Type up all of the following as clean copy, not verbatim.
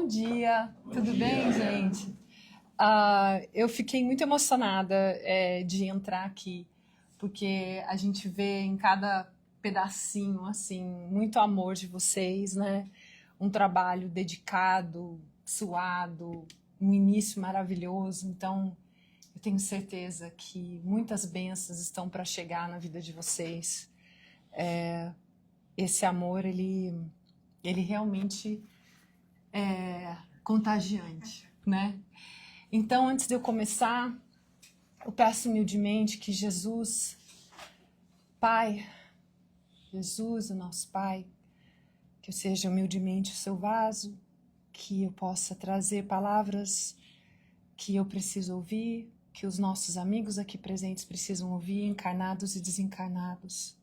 Bom dia, tudo bem, gente? Eu fiquei muito emocionada de entrar aqui, porque a gente vê em cada pedacinho, assim, muito amor de vocês, né? Um trabalho dedicado, suado, um início maravilhoso. Então, eu tenho certeza que muitas bênçãos estão para chegar na vida de vocês. Esse amor, ele realmente é contagiante, né? Então, antes de eu começar, eu peço humildemente que Jesus, Pai, Jesus, o nosso Pai, que eu seja humildemente o seu vaso, que eu possa trazer palavras que eu preciso ouvir, que os nossos amigos aqui presentes precisam ouvir, encarnados e desencarnados,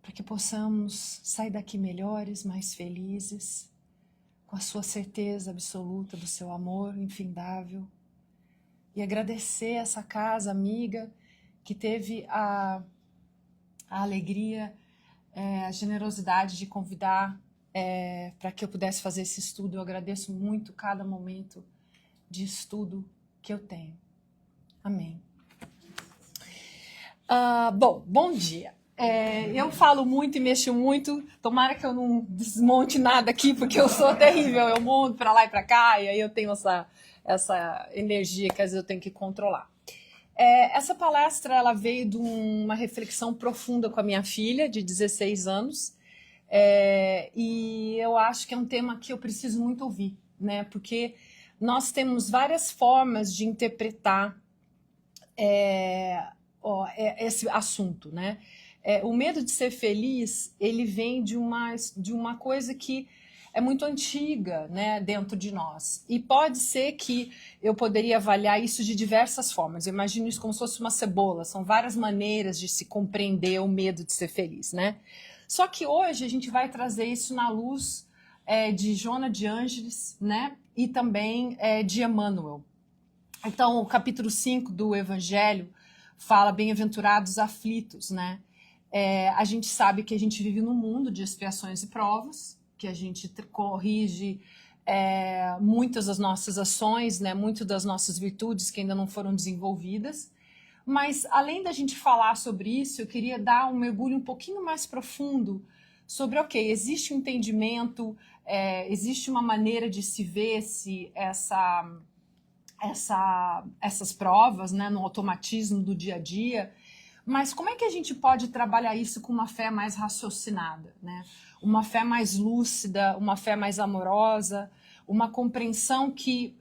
para que possamos sair daqui melhores, mais felizes, com a sua certeza absoluta do seu amor infindável, e agradecer essa casa amiga que teve a alegria, a generosidade de convidar para que eu pudesse fazer esse estudo. Eu agradeço muito cada momento de estudo que eu tenho. Amém. Bom dia. Eu falo muito e mexo muito, tomara que eu não desmonte nada aqui, porque eu sou terrível, eu monto para lá e para cá, e aí eu tenho essa energia que às vezes eu tenho que controlar. Essa palestra ela veio de uma reflexão profunda com a minha filha, de 16 anos, e eu acho que é um tema que eu preciso muito ouvir, né? Porque nós temos várias formas de interpretar esse assunto, né? O medo de ser feliz, ele vem de uma coisa que é muito antiga, né, dentro de nós. E pode ser que eu poderia avaliar isso de diversas formas. Eu imagino isso como se fosse uma cebola. São várias maneiras de se compreender o medo de ser feliz, né? Só que hoje a gente vai trazer isso na luz de Joana de Ângeles, né? E também de Emmanuel. Então, o capítulo 5 do Evangelho fala bem-aventurados aflitos, né? A gente sabe que a gente vive num mundo de expiações e provas, que a gente corrige muitas das nossas ações, né? Muitas das nossas virtudes que ainda não foram desenvolvidas. Mas, além da gente falar sobre isso, eu queria dar um mergulho um pouquinho mais profundo sobre, existe um entendimento, existe uma maneira de se ver se essas provas, né, no automatismo do dia a dia, mas como é que a gente pode trabalhar isso com uma fé mais raciocinada, né? Uma fé mais lúcida, uma fé mais amorosa, uma compreensão que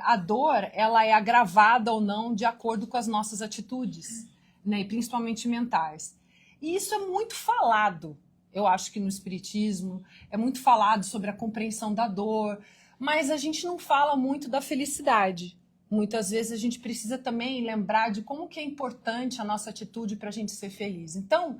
a dor ela é agravada ou não de acordo com as nossas atitudes, né, e principalmente mentais. E isso é muito falado, eu acho que no Espiritismo, é muito falado sobre a compreensão da dor, mas a gente não fala muito da felicidade. Muitas vezes a gente precisa também lembrar de como que é importante a nossa atitude para a gente ser feliz. Então,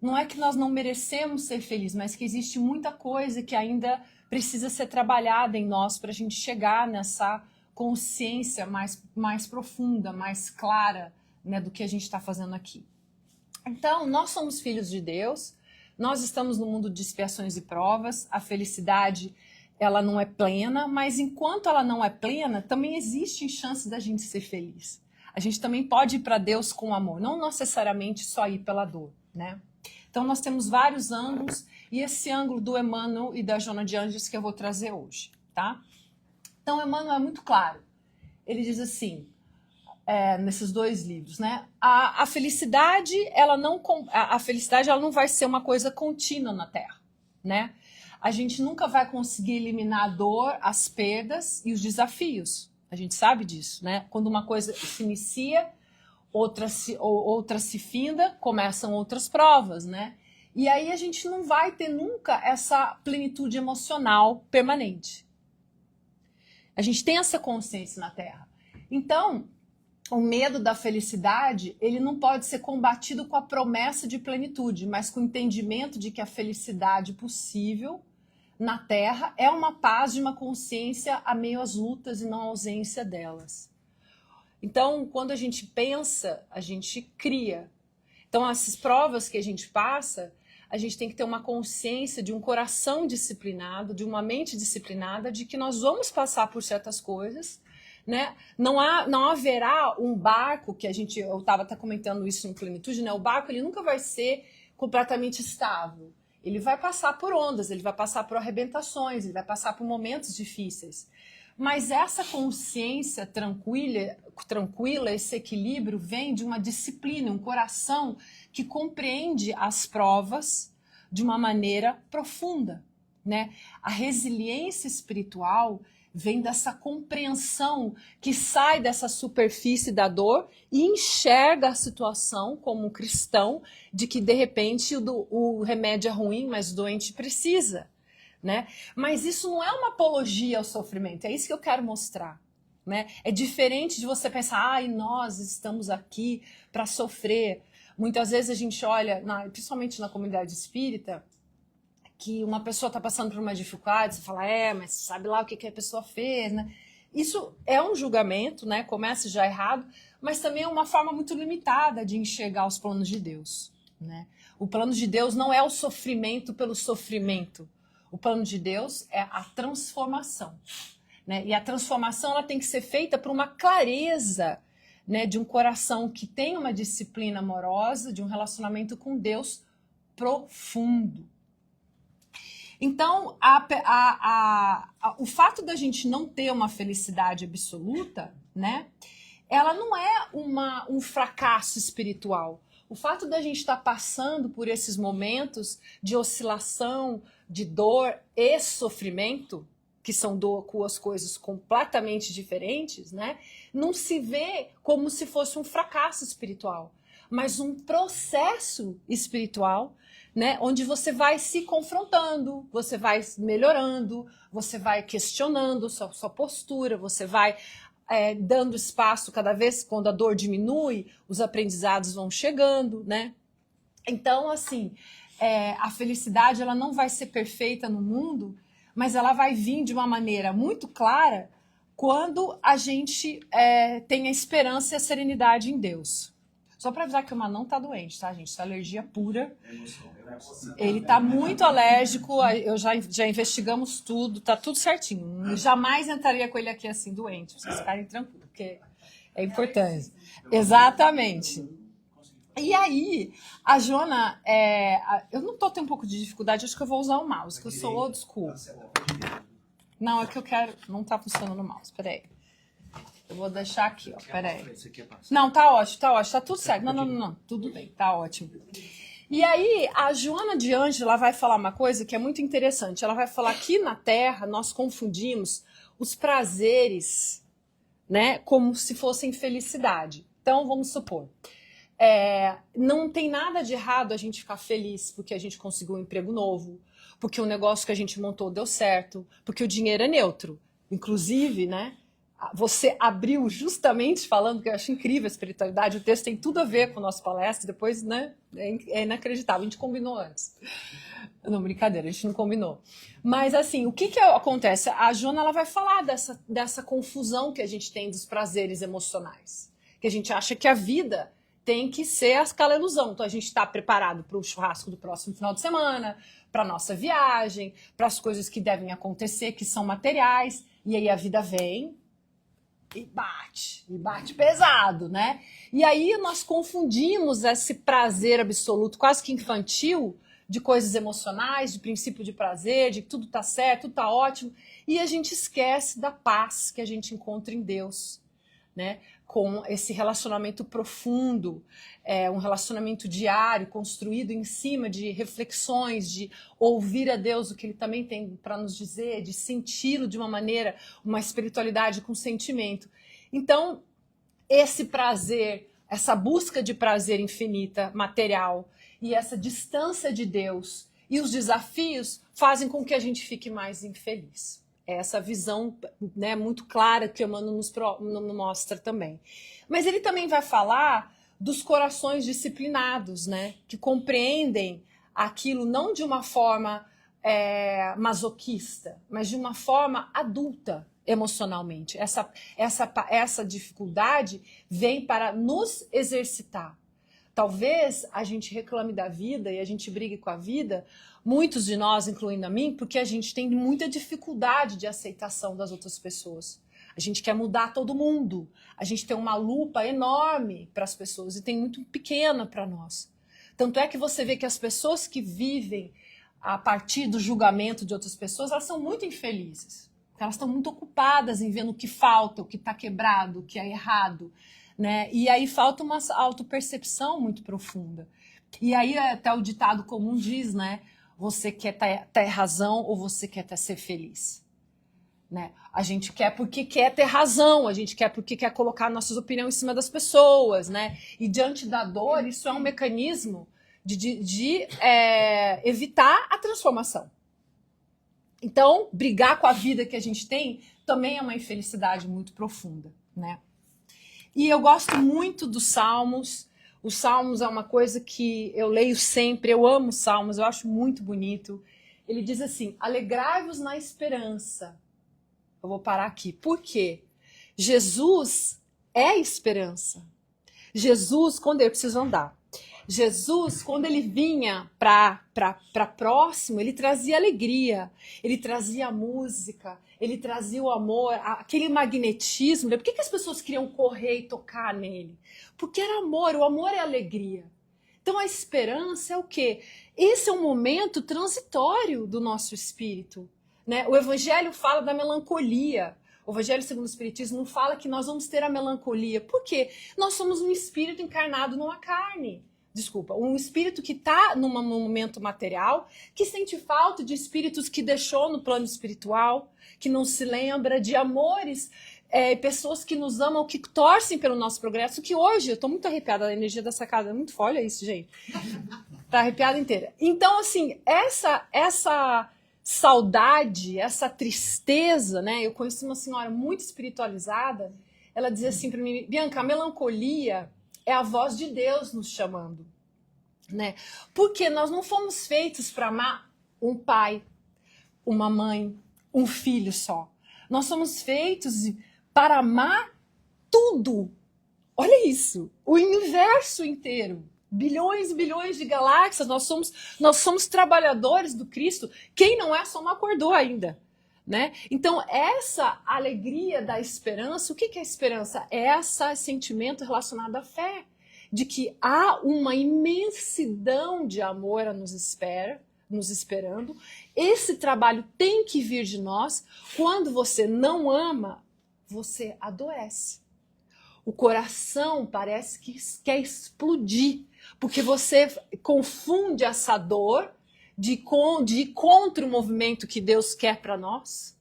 não é que nós não merecemos ser felizes, mas que existe muita coisa que ainda precisa ser trabalhada em nós para a gente chegar nessa consciência mais profunda, mais clara, né, do que a gente está fazendo aqui. Então, nós somos filhos de Deus, nós estamos no mundo de expiações e provas, a felicidade ela não é plena, mas enquanto ela não é plena, também existe chance da gente ser feliz. A gente também pode ir para Deus com amor, não necessariamente só ir pela dor, né? Então nós temos vários ângulos, e esse ângulo do Emmanuel e da Joana de Ângeles que eu vou trazer hoje, tá? Então Emmanuel é muito claro. Ele diz assim, nesses dois livros, né? A felicidade, a felicidade ela não vai ser uma coisa contínua na Terra, né? A gente nunca vai conseguir eliminar a dor, as perdas e os desafios. A gente sabe disso, né? Quando uma coisa se inicia, outra se finda, começam outras provas, né? E aí a gente não vai ter nunca essa plenitude emocional permanente. A gente tem essa consciência na Terra. Então, o medo da felicidade, ele não pode ser combatido com a promessa de plenitude, mas com o entendimento de que a felicidade possível na Terra é uma paz de uma consciência a meio às lutas e não a ausência delas. Então, quando a gente pensa, a gente cria. Então, essas provas que a gente passa, a gente tem que ter uma consciência de um coração disciplinado, de uma mente disciplinada, de que nós vamos passar por certas coisas, né? Não haverá um barco que eu estava até comentando isso no Plenitude, né? O barco ele nunca vai ser completamente estável. Ele vai passar por ondas, ele vai passar por arrebentações, ele vai passar por momentos difíceis. Mas essa consciência tranquila, esse equilíbrio vem de uma disciplina, um coração que compreende as provas de uma maneira profunda, né? A resiliência espiritual vem dessa compreensão que sai dessa superfície da dor e enxerga a situação como um cristão, de que de repente o remédio é ruim, mas o doente precisa, né? Mas isso não é uma apologia ao sofrimento, é isso que eu quero mostrar, né? É diferente de você pensar, nós estamos aqui para sofrer. Muitas vezes a gente olha, principalmente na comunidade espírita, que uma pessoa está passando por uma dificuldade, você fala, mas sabe lá o que a pessoa fez, né? Isso é um julgamento, né? Começa já errado, mas também é uma forma muito limitada de enxergar os planos de Deus, né? O plano de Deus não é o sofrimento pelo sofrimento. O plano de Deus é a transformação, né? E a transformação ela tem que ser feita por uma clareza, né, de um coração que tem uma disciplina amorosa, de um relacionamento com Deus profundo. Então, o fato da gente não ter uma felicidade absoluta, né, ela não é um fracasso espiritual. O fato da gente estar passando por esses momentos de oscilação, de dor e sofrimento, que são duas coisas completamente diferentes, né, não se vê como se fosse um fracasso espiritual, mas um processo espiritual, né, onde você vai se confrontando, você vai melhorando, você vai questionando sua postura, você vai dando espaço cada vez, quando a dor diminui, os aprendizados vão chegando, né? Então, assim, a felicidade ela não vai ser perfeita no mundo, mas ela vai vir de uma maneira muito clara quando a gente tem a esperança e a serenidade em Deus. Só para avisar que o Má não tá doente, tá, gente? Isso é alergia pura. Ele tá muito alérgico, já investigamos tudo, tá tudo certinho. Jamais entraria com ele aqui assim, doente, pra vocês ficarem tranquilos, porque é importante. Exatamente. E aí, a Joana, eu não tô tendo um pouco de dificuldade, acho que eu vou usar o mouse, que eu sou old school. Não, é que eu quero, não tá funcionando o mouse, peraí. Eu vou deixar aqui, ó, peraí. Não, tá ótimo, tá tudo certo. Não, tudo bem, tá ótimo. E aí, a Joana de Ângela vai falar uma coisa que é muito interessante. Ela vai falar que na Terra nós confundimos os prazeres, né, como se fossem felicidade. Então, vamos supor, não tem nada de errado a gente ficar feliz porque a gente conseguiu um emprego novo, porque o negócio que a gente montou deu certo, porque o dinheiro é neutro. Inclusive, né, você abriu justamente falando, que eu acho incrível a espiritualidade, o texto tem tudo a ver com o nosso palestra, depois, né, é inacreditável, a gente combinou antes. Não, brincadeira, a gente não combinou. Mas, assim, o que acontece? A Joana ela vai falar dessa confusão que a gente tem dos prazeres emocionais, que a gente acha que a vida tem que ser aquela ilusão. Então, a gente está preparado para o churrasco do próximo final de semana, para a nossa viagem, para as coisas que devem acontecer, que são materiais, e aí a vida vem e bate pesado, né? E aí nós confundimos esse prazer absoluto, quase que infantil, de coisas emocionais, de princípio de prazer, de que tudo tá certo, tudo tá ótimo, e a gente esquece da paz que a gente encontra em Deus, né? Com esse relacionamento profundo, um relacionamento diário, construído em cima de reflexões, de ouvir a Deus o que Ele também tem para nos dizer, de senti-lo de uma maneira, uma espiritualidade com sentimento. Então, esse prazer, essa busca de prazer infinita, material, e essa distância de Deus e os desafios fazem com que a gente fique mais infeliz. Essa visão, né, muito clara que o Emmanuel nos mostra também. Mas ele também vai falar dos corações disciplinados, né, que compreendem aquilo não de uma forma masoquista, mas de uma forma adulta emocionalmente. Essa dificuldade vem para nos exercitar. Talvez a gente reclame da vida e a gente brigue com a vida, muitos de nós, incluindo a mim, porque a gente tem muita dificuldade de aceitação das outras pessoas. A gente quer mudar todo mundo. A gente tem uma lupa enorme para as pessoas e tem muito pequena para nós. Tanto é que você vê que as pessoas que vivem a partir do julgamento de outras pessoas, elas são muito infelizes. Elas estão muito ocupadas em vendo o que falta, o que está quebrado, o que é errado, né? E aí falta uma autopercepção muito profunda. E aí até o ditado comum diz, né? Você quer ter razão ou você quer ser feliz? Né? A gente quer porque quer ter razão, a gente quer porque quer colocar nossas opiniões em cima das pessoas, né? E diante da dor, isso é um mecanismo de evitar a transformação. Então, brigar com a vida que a gente tem também é uma infelicidade muito profunda, né? E eu gosto muito dos Salmos. Os Salmos é uma coisa que eu leio sempre, eu amo Salmos, eu acho muito bonito. Ele diz assim, alegrai-vos na esperança. Eu vou parar aqui. Por quê? Jesus é esperança. Jesus, quando eu preciso andar. Jesus, quando ele vinha para próximo, ele trazia alegria, ele trazia música, ele trazia o amor, aquele magnetismo. Por que as pessoas queriam correr e tocar nele? Porque era amor, o amor é alegria. Então a esperança é o quê? Esse é um momento transitório do nosso espírito. Né? O Evangelho fala da melancolia. O Evangelho segundo o Espiritismo não fala que nós vamos ter a melancolia. Por quê? Nós somos um espírito encarnado numa carne. Desculpa, um espírito que está num momento material, que sente falta de espíritos que deixou no plano espiritual, que não se lembra de amores, pessoas que nos amam, que torcem pelo nosso progresso, que hoje, eu estou muito arrepiada, a energia dessa casa é muito forte, olha isso, gente. Está arrepiada inteira. Então, assim, essa saudade, essa tristeza, né? Eu conheci uma senhora muito espiritualizada, ela dizia assim para mim, Bianca, a melancolia é a voz de Deus nos chamando, né? Porque nós não fomos feitos para amar um pai, uma mãe, um filho só. Nós somos feitos para amar tudo. Olha isso, o universo inteiro. Bilhões e bilhões de galáxias, nós somos trabalhadores do Cristo. Quem não é, só não acordou ainda. Né? Então, essa alegria da esperança, o que é esperança? É esse sentimento relacionado à fé, de que há uma imensidão de amor a nos esperando. Esse trabalho tem que vir de nós. Quando você não ama, você adoece. O coração parece que quer explodir, porque você confunde essa dor de contra o movimento que Deus quer para nós,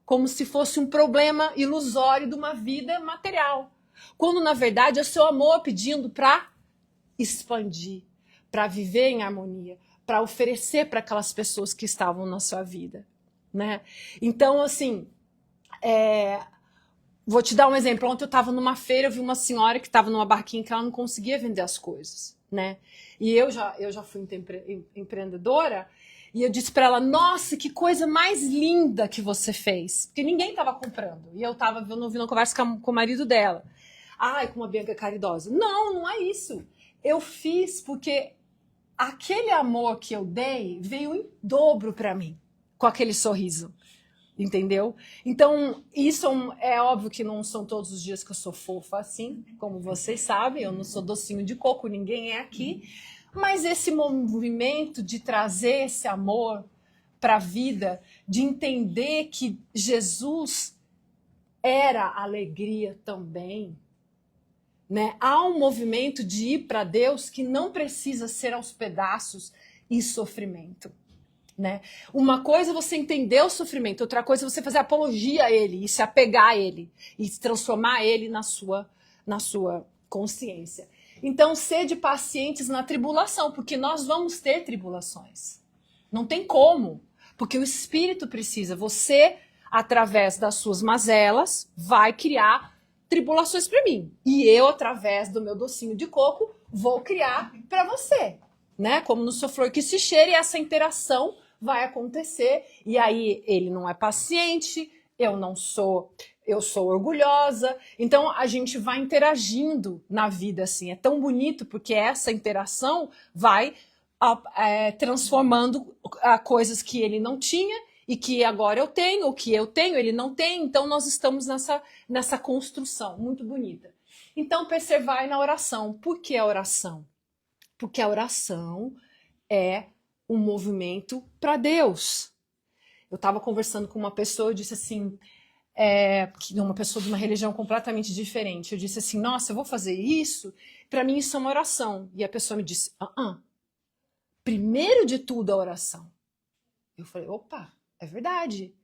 como se fosse um problema ilusório de uma vida material. Quando, na verdade, é o seu amor pedindo para expandir, para viver em harmonia, para oferecer para aquelas pessoas que estavam na sua vida. Né? Então, assim, vou te dar um exemplo. Ontem eu estava numa feira, eu vi uma senhora que estava numa barquinha que ela não conseguia vender as coisas. Né? E eu já fui empreendedora e eu disse para ela, nossa, que coisa mais linda que você fez. Porque ninguém estava comprando. E eu estava ouvindo uma conversa com o marido dela. Ai, com uma Bianca caridosa. Não, não é isso. Eu fiz porque aquele amor que eu dei veio em dobro para mim, com aquele sorriso. Entendeu? Então, isso é óbvio que não são todos os dias que eu sou fofa assim, como vocês sabem, eu não sou docinho de coco, ninguém é aqui, mas esse movimento de trazer esse amor para a vida, de entender que Jesus era alegria também, né? Há um movimento de ir para Deus que não precisa ser aos pedaços e sofrimento. Né? Uma coisa é você entender o sofrimento, outra coisa é você fazer apologia a ele e se apegar a ele e transformar ele na sua consciência. Então, sede pacientes na tribulação, porque nós vamos ter tribulações. Não tem como, porque o Espírito precisa. Você, através das suas mazelas, vai criar tribulações para mim. E eu, através do meu docinho de coco, vou criar para você. Né? Como no seu flor que se cheira, e essa interação vai acontecer, e aí ele não é paciente, eu não sou eu sou orgulhosa. Então a gente vai interagindo na vida assim. É tão bonito porque essa interação vai transformando coisas que ele não tinha e que agora eu tenho, o que eu tenho ele não tem. Então nós estamos nessa construção muito bonita. Então perseverai na oração. Por que a oração? Porque a oração é um movimento para Deus. Eu estava conversando com uma pessoa, eu disse assim, uma pessoa de uma religião completamente diferente. Eu disse assim, nossa, eu vou fazer isso? Para mim isso é uma oração. E a pessoa me disse, primeiro de tudo a oração. Eu falei, opa, é verdade.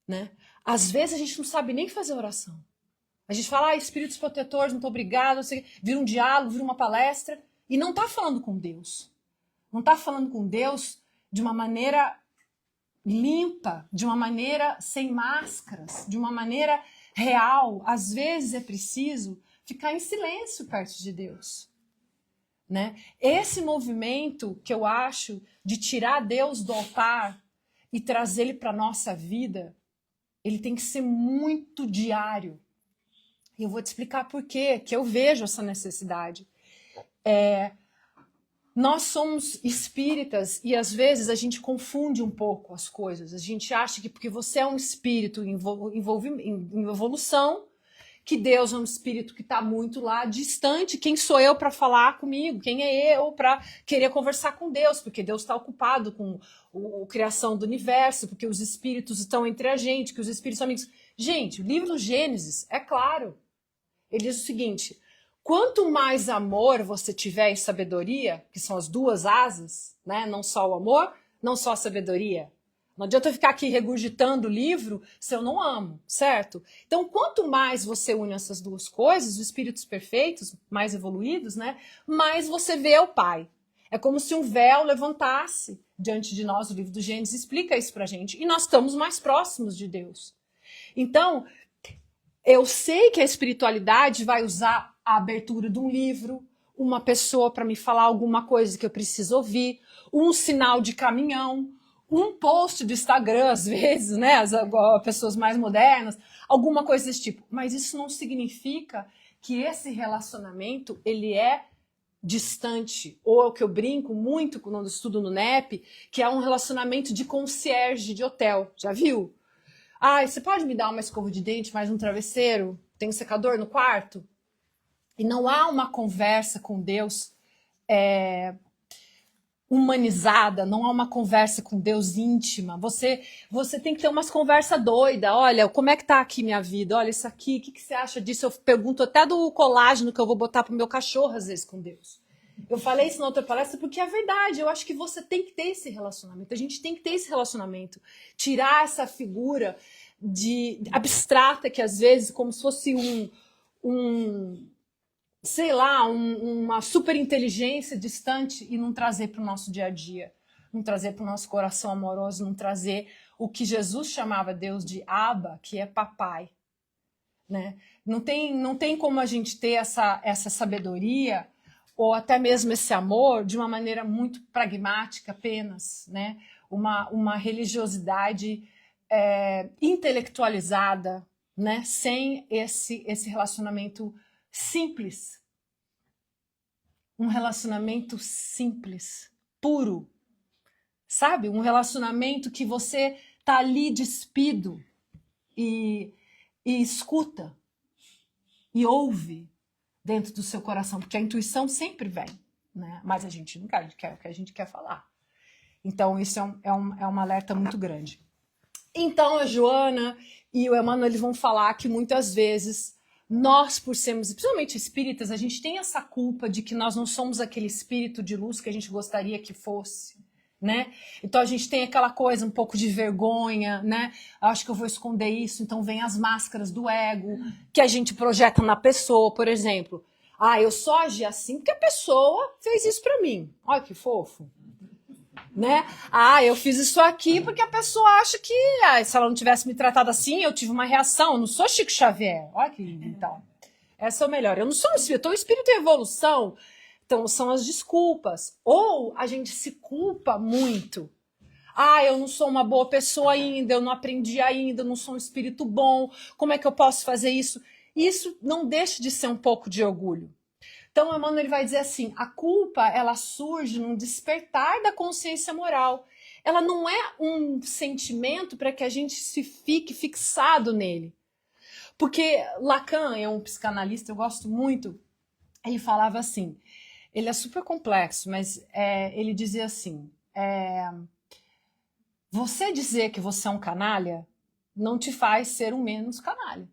Né? Às vezes a gente não sabe nem fazer oração. A gente fala, espíritos protetores, muito obrigado, vira um diálogo, vira uma palestra, e não está falando com Deus. Não está falando com Deus de uma maneira limpa, de uma maneira sem máscaras, de uma maneira real. Às vezes é preciso ficar em silêncio perto de Deus. Né? Esse movimento que eu acho de tirar Deus do altar e trazer ele para a nossa vida, ele tem que ser muito diário. E eu vou te explicar por quê, que eu vejo essa necessidade. Nós somos espíritas e às vezes a gente confunde um pouco as coisas. A gente acha que porque você é um espírito em evolução, que Deus é um espírito que está muito lá distante. Quem sou eu para falar comigo? Quem é eu para querer conversar com Deus? Porque Deus está ocupado com a criação do universo, porque os espíritos estão entre a gente, que os espíritos são amigos. Gente, o livro do Gênesis é claro. Ele diz o seguinte: quanto mais amor você tiver e sabedoria, que são as duas asas, né? Não só o amor, não só a sabedoria. Não adianta eu ficar aqui regurgitando o livro se eu não amo, certo? Então, quanto mais você une essas duas coisas, os espíritos perfeitos, mais evoluídos, né? Mais você vê o Pai. É como se um véu levantasse diante de nós. O livro do Gênesis explica isso pra gente. E nós estamos mais próximos de Deus. Então, eu sei que a espiritualidade vai usar a abertura de um livro, uma pessoa para me falar alguma coisa que eu preciso ouvir, um sinal de caminhão, um post do Instagram, às vezes, né, as pessoas mais modernas, alguma coisa desse tipo. Mas isso não significa que esse relacionamento, ele é distante. Ou é o que eu brinco muito quando estudo no NEP, que é um relacionamento de concierge de hotel. Já viu? Você pode me dar uma escova de dente, mais um travesseiro? Tem um secador no quarto? E não há uma conversa com Deus humanizada, não há uma conversa com Deus íntima. Você tem que ter umas conversas doidas. Olha, como é que tá aqui minha vida? Olha, isso aqui, o que você acha disso? Eu pergunto até do colágeno que eu vou botar pro meu cachorro, às vezes, com Deus. Eu falei isso na outra palestra porque é verdade. Eu acho que você tem que ter esse relacionamento. A gente tem que ter esse relacionamento. Tirar essa figura abstrata que, às vezes, como se fosse uma super inteligência distante e não trazer para o nosso dia a dia, não trazer para o nosso coração amoroso, não trazer o que Jesus chamava Deus de Abba, que é papai. Né? Não tem como a gente ter essa sabedoria ou até mesmo esse amor de uma maneira muito pragmática apenas, né? Uma religiosidade intelectualizada, né? Sem esse relacionamento simples. Um relacionamento simples, puro. Sabe? Um relacionamento que você tá ali despido e escuta e ouve dentro do seu coração, porque a intuição sempre vem, né? Mas a gente não quer, a gente quer o que a gente quer falar. Então isso é um alerta muito grande. Então a Joana e o Emmanuel, eles vão falar que muitas vezes nós, por sermos, principalmente espíritas, a gente tem essa culpa de que nós não somos aquele espírito de luz que a gente gostaria que fosse, né? Então a gente tem aquela coisa, um pouco de vergonha, né? Acho que eu vou esconder isso, então vem as máscaras do ego que a gente projeta na pessoa, por exemplo. Eu só agi assim porque a pessoa fez isso pra mim. Olha que fofo. Né? Eu fiz isso aqui porque a pessoa acha que se ela não tivesse me tratado assim, eu tive uma reação. Eu não sou Chico Xavier. Olha que lindo, então. Essa é o melhor. Eu não sou um espírito, eu sou um espírito em evolução. Então, são as desculpas. Ou a gente se culpa muito. Ah, eu não sou uma boa pessoa ainda, eu não aprendi ainda, eu não sou um espírito bom, como é que eu posso fazer isso? Isso não deixa de ser um pouco de orgulho. Então, Emmanuel ele vai dizer assim, a culpa ela surge num despertar da consciência moral. Ela não é um sentimento para que a gente se fique fixado nele. Porque Lacan é um psicanalista, eu gosto muito, ele falava assim, ele é super complexo, mas ele dizia assim, você dizer que você é um canalha não te faz ser um menos canalha.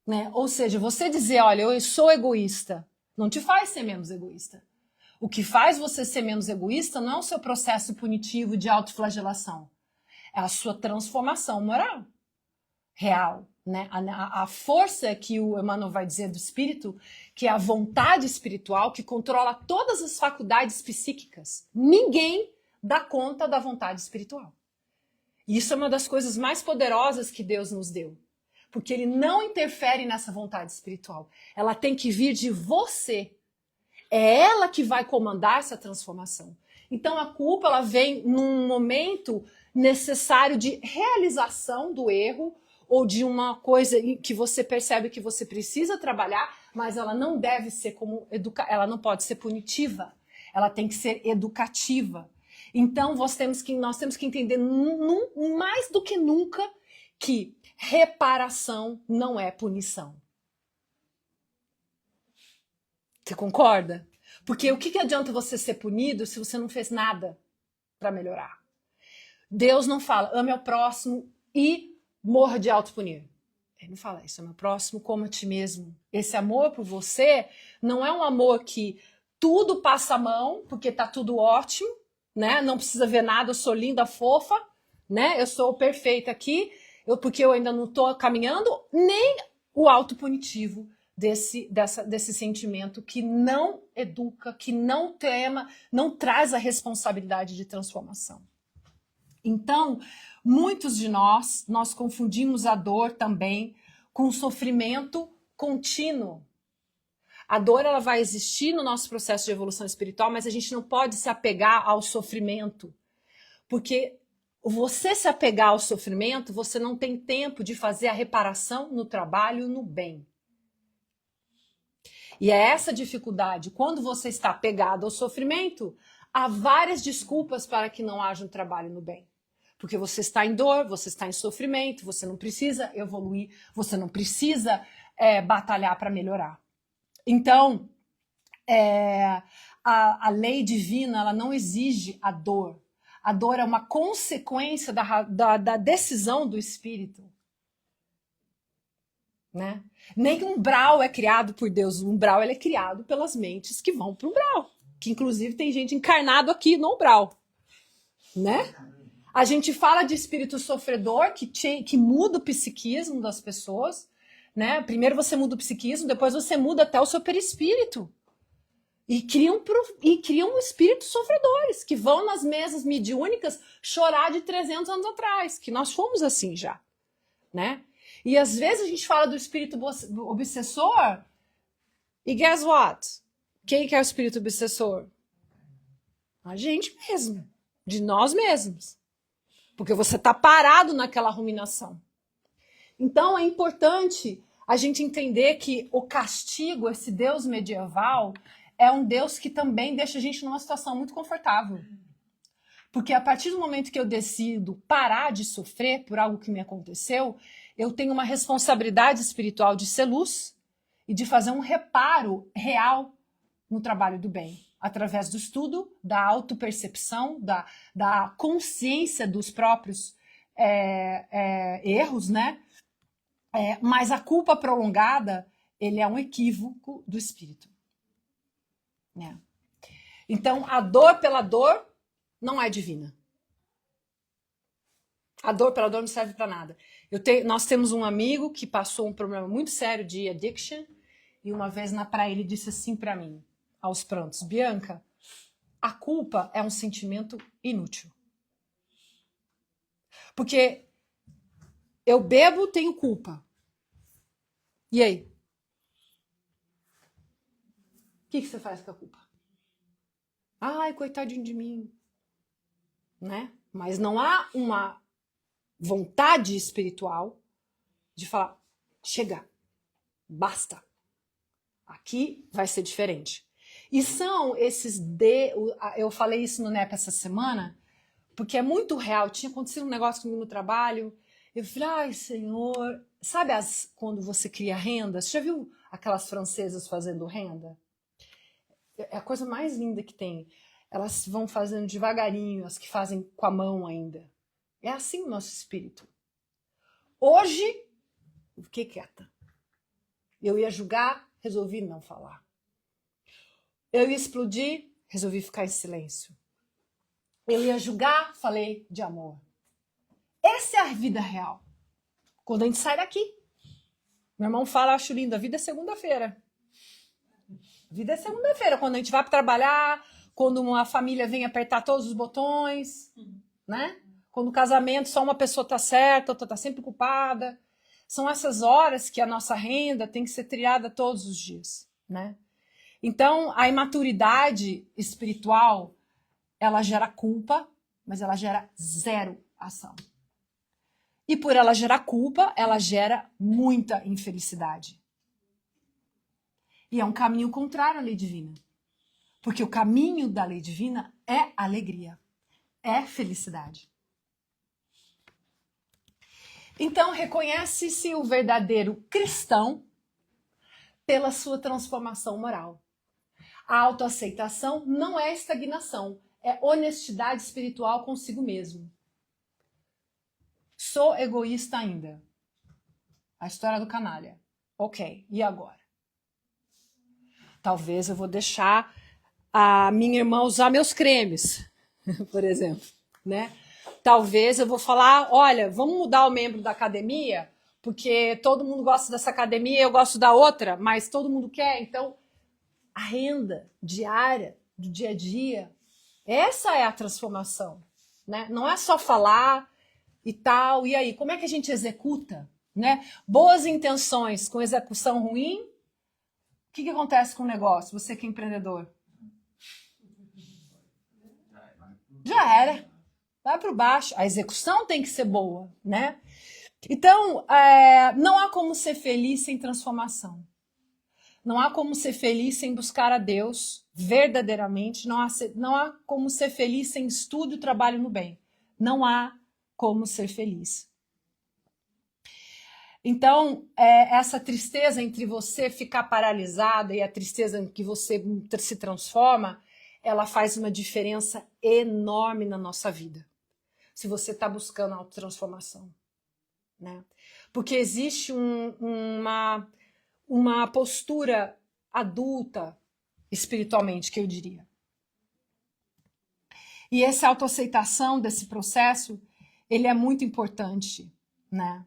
Né? Ou seja, você dizer, olha, eu sou egoísta, não te faz ser menos egoísta. O que faz você ser menos egoísta não é o seu processo punitivo de autoflagelação, é a sua transformação moral, real. Né? A força que o Emmanuel vai dizer do espírito, que é a vontade espiritual que controla todas as faculdades psíquicas. Ninguém dá conta da vontade espiritual. E isso é uma das coisas mais poderosas que Deus nos deu. Porque ele não interfere nessa vontade espiritual. Ela tem que vir de você. É ela que vai comandar essa transformação. Então a culpa ela vem num momento necessário de realização do erro ou de uma coisa que você percebe que você precisa trabalhar, mas ela não deve ser como ela não pode ser punitiva. Ela tem que ser educativa. Então nós temos que entender mais do que nunca que reparação não é punição. Você concorda? Porque o que adianta você ser punido se você não fez nada para melhorar? Deus não fala, ame ao próximo e morra de autopunir. Ele não fala isso, ame ao próximo como a ti mesmo. Esse amor por você não é um amor que tudo passa a mão, porque tá tudo ótimo, né? Não precisa ver nada, eu sou linda, fofa, né? Eu sou perfeita aqui, porque eu ainda não estou caminhando, nem o autopunitivo desse sentimento que não educa, que não tema, não traz a responsabilidade de transformação. Então, muitos de nós confundimos a dor também com o sofrimento contínuo. A dor ela vai existir no nosso processo de evolução espiritual, mas a gente não pode se apegar ao sofrimento, porque você se apegar ao sofrimento, você não tem tempo de fazer a reparação no trabalho, no bem. E é essa dificuldade. Quando você está apegado ao sofrimento, há várias desculpas para que não haja um trabalho no bem. Porque você está em dor, você está em sofrimento, você não precisa evoluir, você não precisa batalhar para melhorar. Então, a lei divina ela não exige a dor. A dor é uma consequência da decisão do espírito. Né? Nem um umbral é criado por Deus, o umbral ele é criado pelas mentes que vão para o umbral. Que inclusive tem gente encarnado aqui no umbral. Né? A gente fala de espírito sofredor que muda o psiquismo das pessoas. Né? Primeiro você muda o psiquismo, depois você muda até o seu perispírito. E criam espíritos sofredores, que vão nas mesas mediúnicas chorar de 300 anos atrás, que nós fomos assim já. Né? E às vezes a gente fala do espírito obsessor, e guess what? Quem que é o espírito obsessor? A gente mesmo, de nós mesmos. Porque você está parado naquela ruminação. Então é importante a gente entender que o castigo, esse Deus medieval, é um Deus que também deixa a gente numa situação muito confortável. Porque a partir do momento que eu decido parar de sofrer por algo que me aconteceu, eu tenho uma responsabilidade espiritual de ser luz e de fazer um reparo real no trabalho do bem, através do estudo, da autopercepção, da consciência dos próprios erros, né? Mas a culpa prolongada, ele é um equívoco do espírito. Né? Então, a dor pela dor não é divina. A dor pela dor não serve para nada. Nós temos um amigo que passou um problema muito sério de addiction e uma vez na praia ele disse assim para mim, aos prantos, Bianca, a culpa é um sentimento inútil. Porque eu bebo, tenho culpa. E aí? O que você faz com a culpa? Ai, coitadinho de mim. né? Mas não há uma vontade espiritual de falar, chega, basta. Aqui vai ser diferente. E são esses eu falei isso no NEP essa semana, porque é muito real. Tinha acontecido um negócio comigo no trabalho. Eu falei, ai, Senhor. Sabe quando você cria renda? Você já viu aquelas francesas fazendo renda? É a coisa mais linda que tem. Elas vão fazendo devagarinho, as que fazem com a mão ainda. É assim o nosso espírito. Hoje, eu fiquei quieta. Eu ia julgar, resolvi não falar. Eu ia explodir, resolvi ficar em silêncio. Eu ia julgar, falei de amor. Essa é a vida real. Quando a gente sai daqui. Meu irmão fala, acho lindo, a vida é segunda-feira. A vida é segunda-feira, quando a gente vai para trabalhar, quando uma família vem apertar todos os botões, né? Quando o casamento só uma pessoa tá certa, outra tá sempre culpada. São essas horas que a nossa renda tem que ser trilhada todos os dias, né? Então, a imaturidade espiritual, ela gera culpa, mas ela gera zero ação. E por ela gerar culpa, ela gera muita infelicidade. E é um caminho contrário à lei divina. Porque o caminho da lei divina é alegria, é felicidade. Então, reconhece-se o verdadeiro cristão pela sua transformação moral. A autoaceitação não é estagnação, é honestidade espiritual consigo mesmo. Sou egoísta ainda. A história do canalha. Ok, e agora? Talvez eu vou deixar a minha irmã usar meus cremes, por exemplo, né? Talvez eu vou falar, olha, vamos mudar o membro da academia, porque todo mundo gosta dessa academia, eu gosto da outra, mas todo mundo quer, então a renda diária, do dia a dia, essa é a transformação, né? Não é só falar e tal, e aí, como é que a gente executa, né? Boas intenções com execução ruim, o que acontece com o negócio? Você que é empreendedor. Já era. Vai para baixo. A execução tem que ser boa, né? Então, não há como ser feliz sem transformação. Não há como ser feliz sem buscar a Deus verdadeiramente. Não há como ser feliz sem estudo e trabalho no bem. Não há como ser feliz. Então, essa tristeza entre você ficar paralisada e a tristeza em que você se transforma, ela faz uma diferença enorme na nossa vida. Se você está buscando a autotransformação, né? Porque existe uma postura adulta espiritualmente, que eu diria. E essa autoaceitação desse processo, ele é muito importante, né?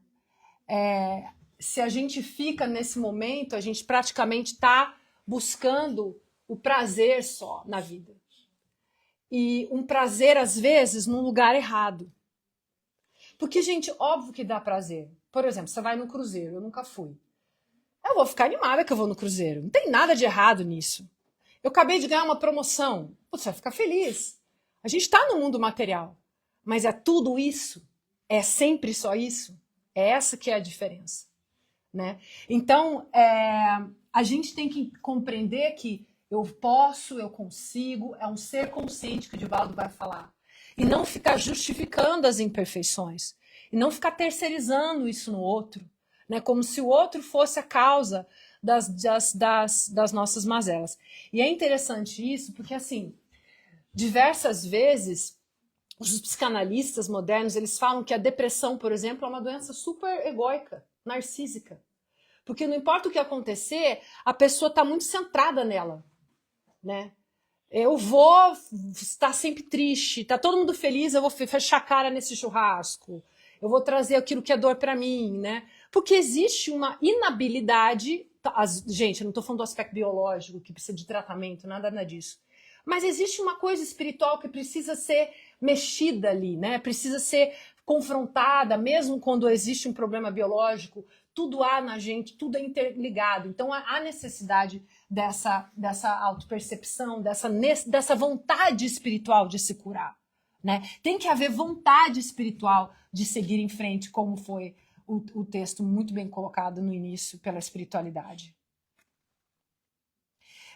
Se a gente fica nesse momento, a gente praticamente está buscando o prazer só na vida. E um prazer, às vezes, num lugar errado. Porque, gente, óbvio que dá prazer. Por exemplo, você vai no cruzeiro, eu nunca fui. Eu vou ficar animada que eu vou no cruzeiro. Não tem nada de errado nisso. Eu acabei de ganhar uma promoção. Você vai ficar feliz. A gente está no mundo material. Mas é tudo isso? É sempre só isso? É essa que é a diferença, né? Então, a gente tem que compreender que eu posso, eu consigo, é um ser consciente que o Divaldo vai falar. E não ficar justificando as imperfeições. E não ficar terceirizando isso no outro, né? Como se o outro fosse a causa das nossas mazelas. E é interessante isso porque, assim, diversas vezes, os psicanalistas modernos, eles falam que a depressão, por exemplo, é uma doença super egóica, narcísica. Porque não importa o que acontecer, a pessoa está muito centrada nela, né? Eu vou estar sempre triste, tá todo mundo feliz, eu vou fechar a cara nesse churrasco, eu vou trazer aquilo que é dor para mim, né? Porque existe uma inabilidade, gente, eu não estou falando do aspecto biológico, que precisa de tratamento, nada disso, mas existe uma coisa espiritual que precisa ser mexida ali, né? Precisa ser confrontada, mesmo quando existe um problema biológico, tudo há na gente, tudo é interligado. Então há necessidade dessa autopercepção, dessa vontade espiritual de se curar, né? Tem que haver vontade espiritual de seguir em frente, como foi o texto muito bem colocado no início pela espiritualidade.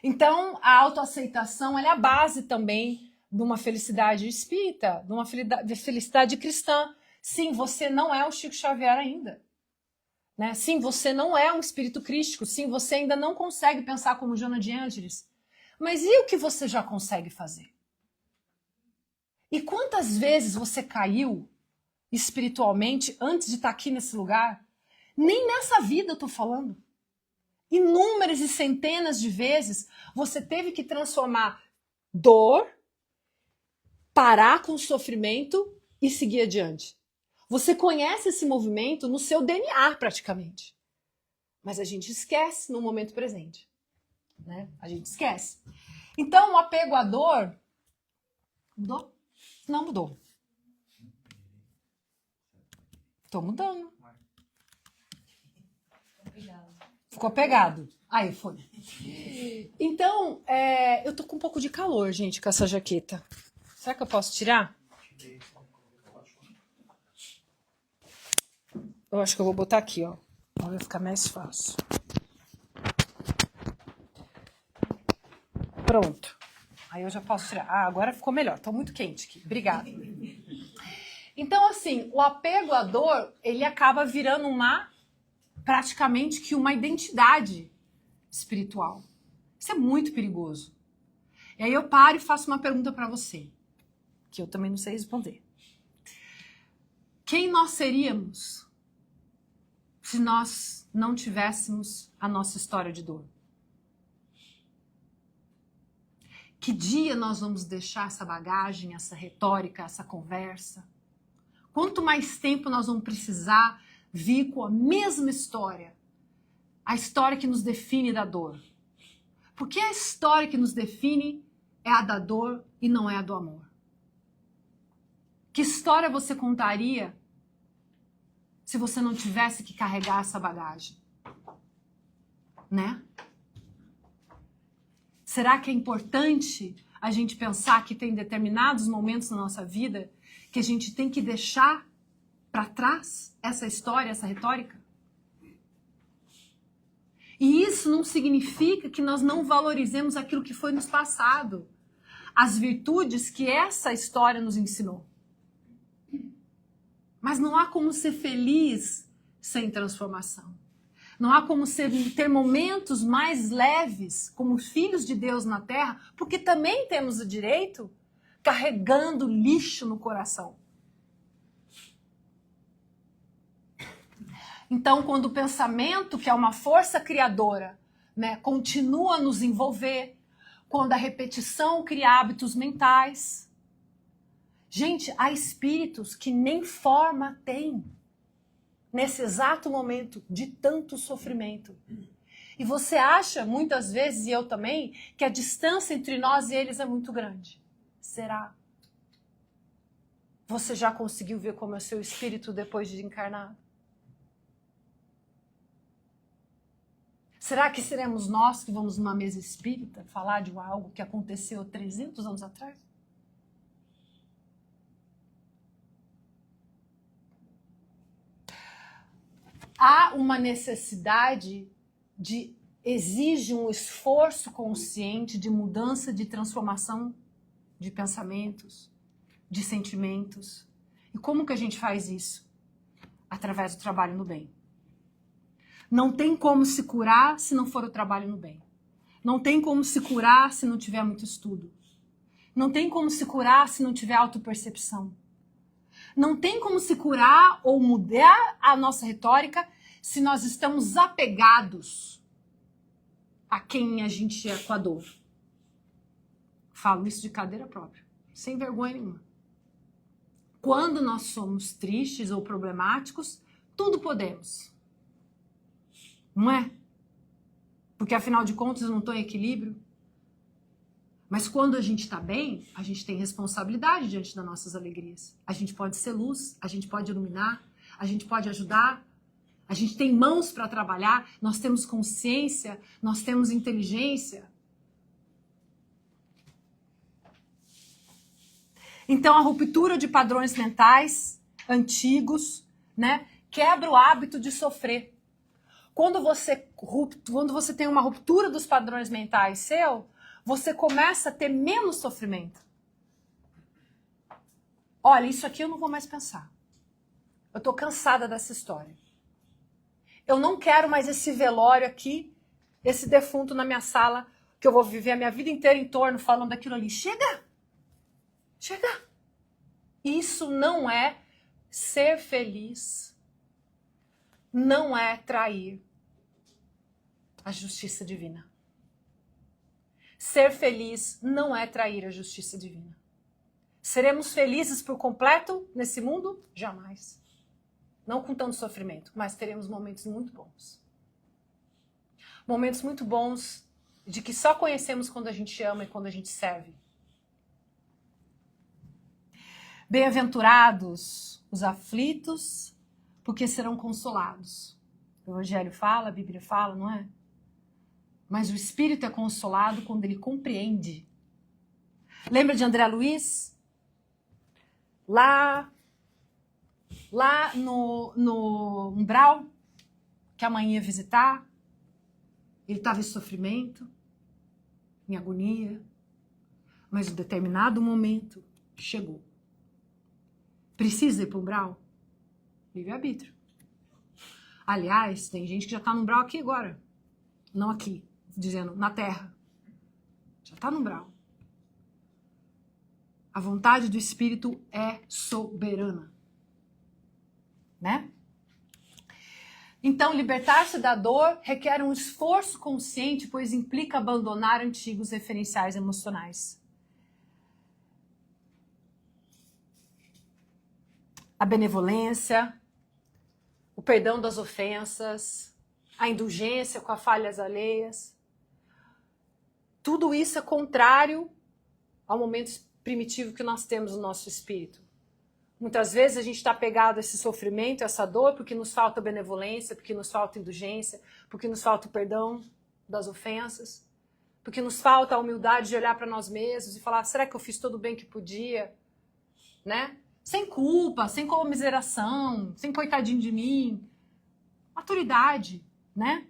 Então, a autoaceitação ela é a base também de uma felicidade espírita, de uma felicidade cristã. Sim, você não é o Chico Xavier ainda. Né? Sim, você não é um espírito crístico. Sim, você ainda não consegue pensar como Joana de Ângeles. Mas e o que você já consegue fazer? E quantas vezes você caiu espiritualmente antes de estar aqui nesse lugar? Nem nessa vida eu estou falando. Inúmeras e centenas de vezes você teve que transformar dor, parar com o sofrimento e seguir adiante. Você conhece esse movimento no seu DNA praticamente. Mas a gente esquece no momento presente. Né? A gente esquece. Então o apego à dor mudou? Não mudou. Estou mudando. Ficou pegado. Aí foi. Então, eu tô com um pouco de calor, gente, com essa jaqueta. Será que eu posso tirar? Eu acho que eu vou botar aqui, ó. Vai ficar mais fácil. Pronto. Aí eu já posso tirar. Ah, agora ficou melhor. Tô muito quente aqui. Obrigada. Então, assim, o apego à dor, ele acaba virando praticamente que uma identidade espiritual. Isso é muito perigoso. E aí eu paro e faço uma pergunta para você, que eu também não sei responder. Quem nós seríamos se nós não tivéssemos a nossa história de dor? Que dia nós vamos deixar essa bagagem, essa retórica, essa conversa? Quanto mais tempo nós vamos precisar vir com a mesma história? A história que nos define da dor. Porque a história que nos define é a da dor e não é a do amor. Que história você contaria se você não tivesse que carregar essa bagagem? Né? Será que é importante a gente pensar que tem determinados momentos na nossa vida que a gente tem que deixar para trás essa história, essa retórica? E isso não significa que nós não valorizemos aquilo que foi nos passado, as virtudes que essa história nos ensinou. Mas não há como ser feliz sem transformação. Não há como ter momentos mais leves como filhos de Deus na Terra, porque também temos o direito carregando lixo no coração. Então, quando o pensamento, que é uma força criadora, né, continua a nos envolver, quando a repetição cria hábitos mentais. Gente, há espíritos que nem forma têm nesse exato momento de tanto sofrimento. E você acha, muitas vezes, e eu também, que a distância entre nós e eles é muito grande. Será? Você já conseguiu ver como é o seu espírito depois de encarnar? Será que seremos nós que vamos numa mesa espírita falar de algo que aconteceu 300 anos atrás? Há uma necessidade exige um esforço consciente de mudança, de transformação de pensamentos, de sentimentos. E como que a gente faz isso? Através do trabalho no bem. Não tem como se curar se não for o trabalho no bem. Não tem como se curar se não tiver muito estudo. Não tem como se curar se não tiver autopercepção. Não tem como se curar ou mudar a nossa retórica se nós estamos apegados a quem a gente é com a dor. Falo isso de cadeira própria, sem vergonha nenhuma. Quando nós somos tristes ou problemáticos, tudo podemos. Não é? Porque afinal de contas eu não estou em equilíbrio. Mas quando a gente está bem, a gente tem responsabilidade diante das nossas alegrias. A gente pode ser luz, a gente pode iluminar, a gente pode ajudar, a gente tem mãos para trabalhar, nós temos consciência, nós temos inteligência. Então, a ruptura de padrões mentais antigos, né, quebra o hábito de sofrer. Quando você tem uma ruptura dos padrões mentais seu, você começa a ter menos sofrimento. Olha, isso aqui eu não vou mais pensar. Eu tô cansada dessa história. Eu não quero mais esse velório aqui, esse defunto na minha sala, que eu vou viver a minha vida inteira em torno falando daquilo ali. Chega! Chega! Isso não é ser feliz. Não é trair a justiça divina. Ser feliz não é trair a justiça divina. Seremos felizes por completo nesse mundo? Jamais. Não com tanto sofrimento, mas teremos momentos muito bons. Momentos muito bons de que só conhecemos quando a gente ama e quando a gente serve. Bem-aventurados os aflitos, porque serão consolados. O Evangelho fala, a Bíblia fala, não é? Mas o espírito é consolado quando ele compreende. Lembra de André Luiz? Lá no umbral, que a mãe ia visitar, ele estava em sofrimento, em agonia, mas um determinado momento chegou. Precisa ir para o umbral? Livre-arbítrio. Aliás, tem gente que já está no umbral aqui agora. Não aqui, dizendo na terra. Já está no umbral. A vontade do Espírito é soberana. Né? Então, libertar-se da dor requer um esforço consciente, pois implica abandonar antigos referenciais emocionais. A benevolência, o perdão das ofensas, a indulgência com as falhas alheias. Tudo isso é contrário ao momento primitivo que nós temos no nosso espírito. Muitas vezes a gente está pegado a esse sofrimento, essa dor, porque nos falta benevolência, porque nos falta indulgência, porque nos falta o perdão das ofensas, porque nos falta a humildade de olhar para nós mesmos e falar, será que eu fiz todo o bem que podia? Né? Sem culpa, sem comiseração, sem coitadinho de mim. Maturidade, né?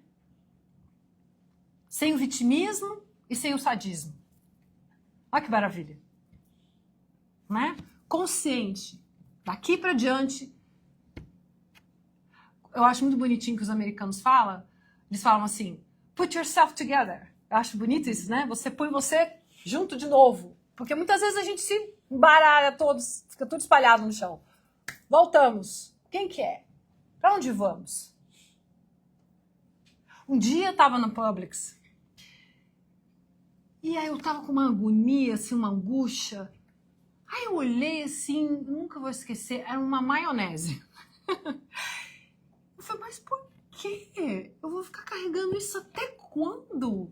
Sem o vitimismo e sem o sadismo. Olha que maravilha. Né? Consciente. Daqui para diante, eu acho muito bonitinho que os americanos falam. Eles falam assim, put yourself together. Eu acho bonito isso, né? Você põe você junto de novo. Porque muitas vezes a gente se embaralha todos, fica tudo espalhado no chão. Voltamos. Quem que é? Para onde vamos? Um dia eu estava no Publix. E aí eu tava com uma agonia, assim, uma angústia. Aí eu olhei assim, nunca vou esquecer, era uma maionese. Eu falei, mas por quê? Eu vou ficar carregando isso até quando?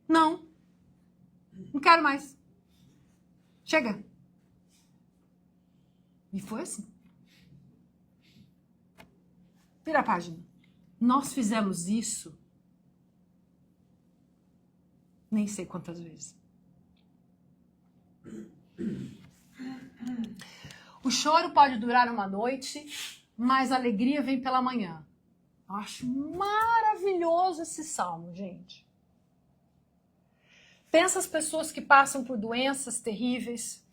Não quero mais. Chega. E foi assim. Vira a página. Nós fizemos isso nem sei quantas vezes. O choro pode durar uma noite, mas a alegria vem pela manhã. Eu acho maravilhoso esse salmo, gente. Pensa as pessoas que passam por doenças terríveis,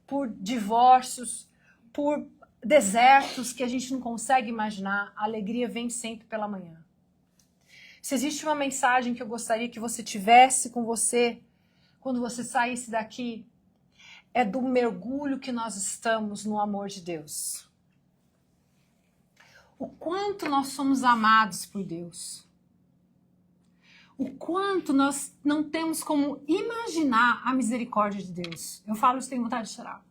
por divórcios, por desertos que a gente não consegue imaginar. A alegria vem sempre pela manhã. Se existe uma mensagem que eu gostaria que você tivesse com você quando você saísse daqui, é do mergulho que nós estamos no amor de Deus. O quanto nós somos amados por Deus. O quanto nós não temos como imaginar a misericórdia de Deus. Eu falo isso, tenho vontade de chorar.